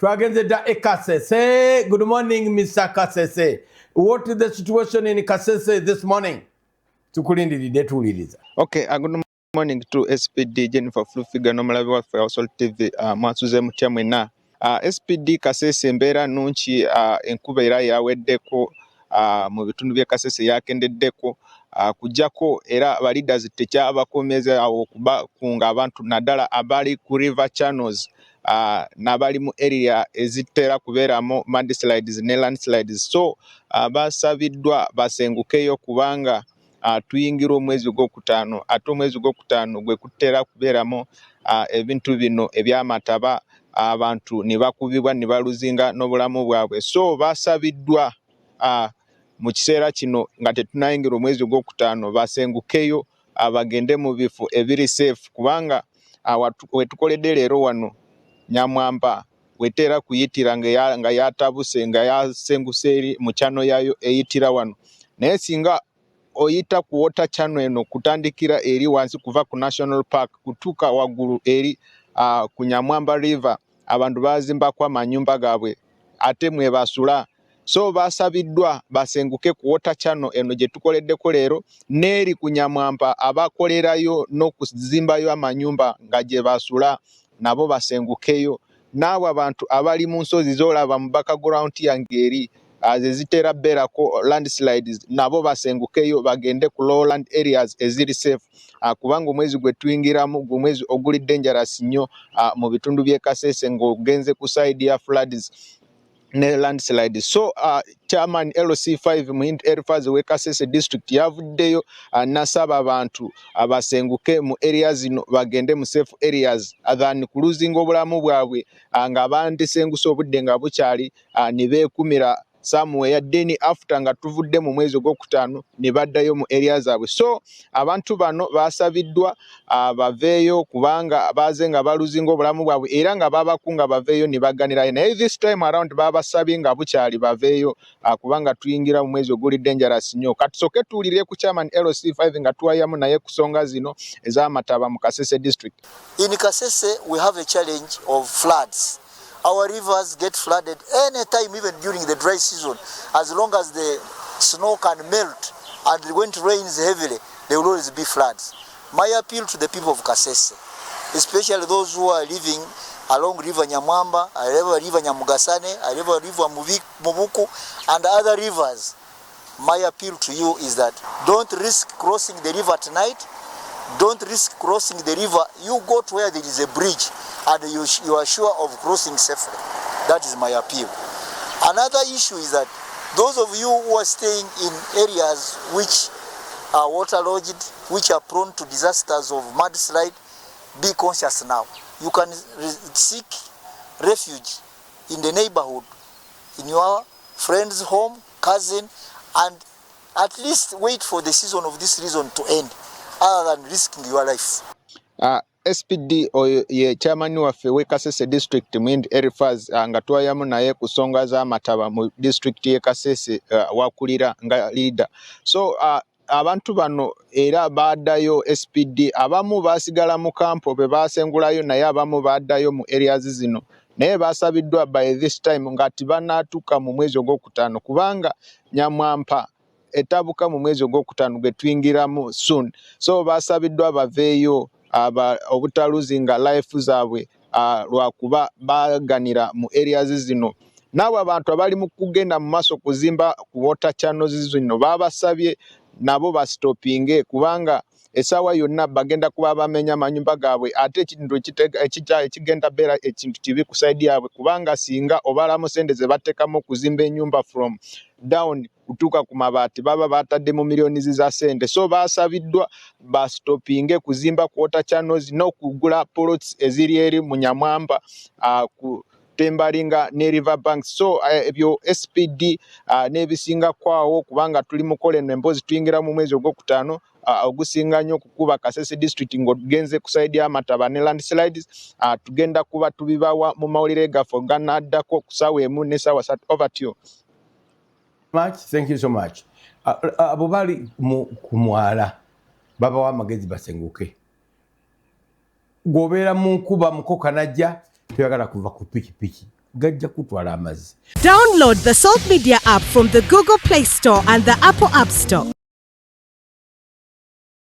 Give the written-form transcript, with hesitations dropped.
Twagenze da Kasese. Good morning, Mr. Kasese. What is the situation in Kasese this morning? Okay, good morning to SPD Jennifer Flufiga nomalabi waffe Household TV mwasuze mutya mwena. SPD Kasese mbeera nungi enkuba era yaweddeko mu bitundu bya Kasese yakendeddeko kujjako era ba leaders tekyabakomeza awo okubakunga abantu naddala abali ku river channels n'abali mu area ezitera kubeeramu mudslides ne landslides, so basabiddwa basengukeyo kubanga tuyingira omwezi gw'okutaano ate omwezi gw'okutaano gwe kutera kubeeramu ebintu bino ebyamataba abantu ne bakubibwa ne baluzinga n'obulamu bwabwe, so basabiddwa mu kiseera kino nga tetunayingira omwezi gw'okutaano basengukeyo bagende mu bifo ebiri safe kubanga wetukoledde leero wano Nyamwamba wetera kuyitira nga yatabuse nga yasenguse eri mu kyano yayo eyitira wano, naye singa oyita ku water channel eno kutandikira eri wansi kuva ku National Park kutuuka waggulu eri ku Nyamwamba River abantu bazimbako amanyumba gaabwe ate mwe basula, so basabiddwa basenguke ku water channel eno gye tukoleddeko leero n'eri ku Nyamwamba abakolerayo n'okuzimbayo amanyumba nga gye basula nabo basengukeyo, n'abo abantu abali mu nsozi z'olaba mu background yange eri zitera beerako landslides nabo basengukeyo bagende ku lowland areas eziri safe kubanga omwezi gwe tuyingiramu omwezi oguli dangerous nnyo mu bitundu by'e Kasese ng'ogenze ku side ya floods ne landslides. So chairman LC5 Muhindi Elfazi we Kasese district yavuddeyo nasaba abantu abasenguke mu areas zino bagende mu safe areas than kuluzinga obulamu bwabwe nga bandisenguse obudde nga bukyali ne beekumira somewhere then after nga tuvudde mu mwezi gw'okutaano ne baddayo mu area zaabwe, so abantu bano basabiddwa baveeyo kubanga baze nga baluzinga obulamu bwabwe era nga babakunga baveeyo ne baganirayo, naye this time around babasabye nga bukyali baveeyo kubanga tuyingira mu mwezi oguli dangerous nnyo. Katusoke tuwulire ku chairman LC5 nga tuwayamu naye ku nsonga zino ez'amataba mu Kasese district. In Kasese we have a challenge of floods. Our rivers get flooded anytime, even during the dry season. As long as the snow can melt and when it rains heavily, there will always be floods. My appeal to the people of Kasese, especially those who are living along River Nyamwamba, River Nyamugasane, River Mubuku, and other rivers, my appeal to you is that don't risk crossing the river tonight. Don't risk crossing the river. You go to where there is a bridge and you are sure of crossing safely. That is my appeal. Another issue is that those of you who are staying in areas which are waterlogged, which are prone to disasters of mudslide, be conscious now. You can seek refuge in the neighborhood, in your friend's home, cousin, and at least wait for the season of this season to end, other than risking your life. SPD ye chairman waffe we Kasese district Muhindi Elfazi nga twayamu naye ku nsonga z'amataba mu district ye Kasese wakulira nga leader. So abantu bano era baddayo SPD abamu basigala mu kampo be basengulayo naye abamu baddayo mu areas zino naye basabiddwa by this time nga tibanaatuuka mu mwezi ogw'okutaano kubanga Nyamwampa etabuka mu mwezi ogw'okutaano gwe tuyingiramu soon, so basabiddwa baveeyo obutaluzinga life zaabwe lwakuba baganira mu areas zino. N'abo abantu abali mu kugenda mu maaso kuzimba ku water channels zino babasabye nabo bastopinge kubanga esawa yonna bagenda kuba bamenya amanyumba gaabwe ate ekintu ekigenda beera ekintu kibi ku side yaabwe kubanga singa obalamu sente ze bateekamu okuzimba ennyumba from down kutuuka ku mabaati baba batadde mu milioni za sente, so basabiddwa bastopinge kuzimba ku water channels n'okugula plots eziri eri mu Nyamwamba ku tembalinga ne river banks, so ebyo SPD n'ebisinga kwawo kubanga tuli mukola emboozi tuyingira mu mwezi ogw'okutaano ogusinga nnyo okukuba Kasese district ng'ogenze ku side y'amataba ne landslides tugenda kuba tubibawa mu mawulire gaffe ganaddako ku ssaawa emu ne ssaawa ssatu. Over to you. Thank you so much. Abo bali ku mwala babawa amagezi basenguke. Gwobeera mu nkuba mukoka najja toyagala kuva ku pikipiki gajja kutwala amazzi. Download the Salt Media app from the Google Play Store and the Apple App Store.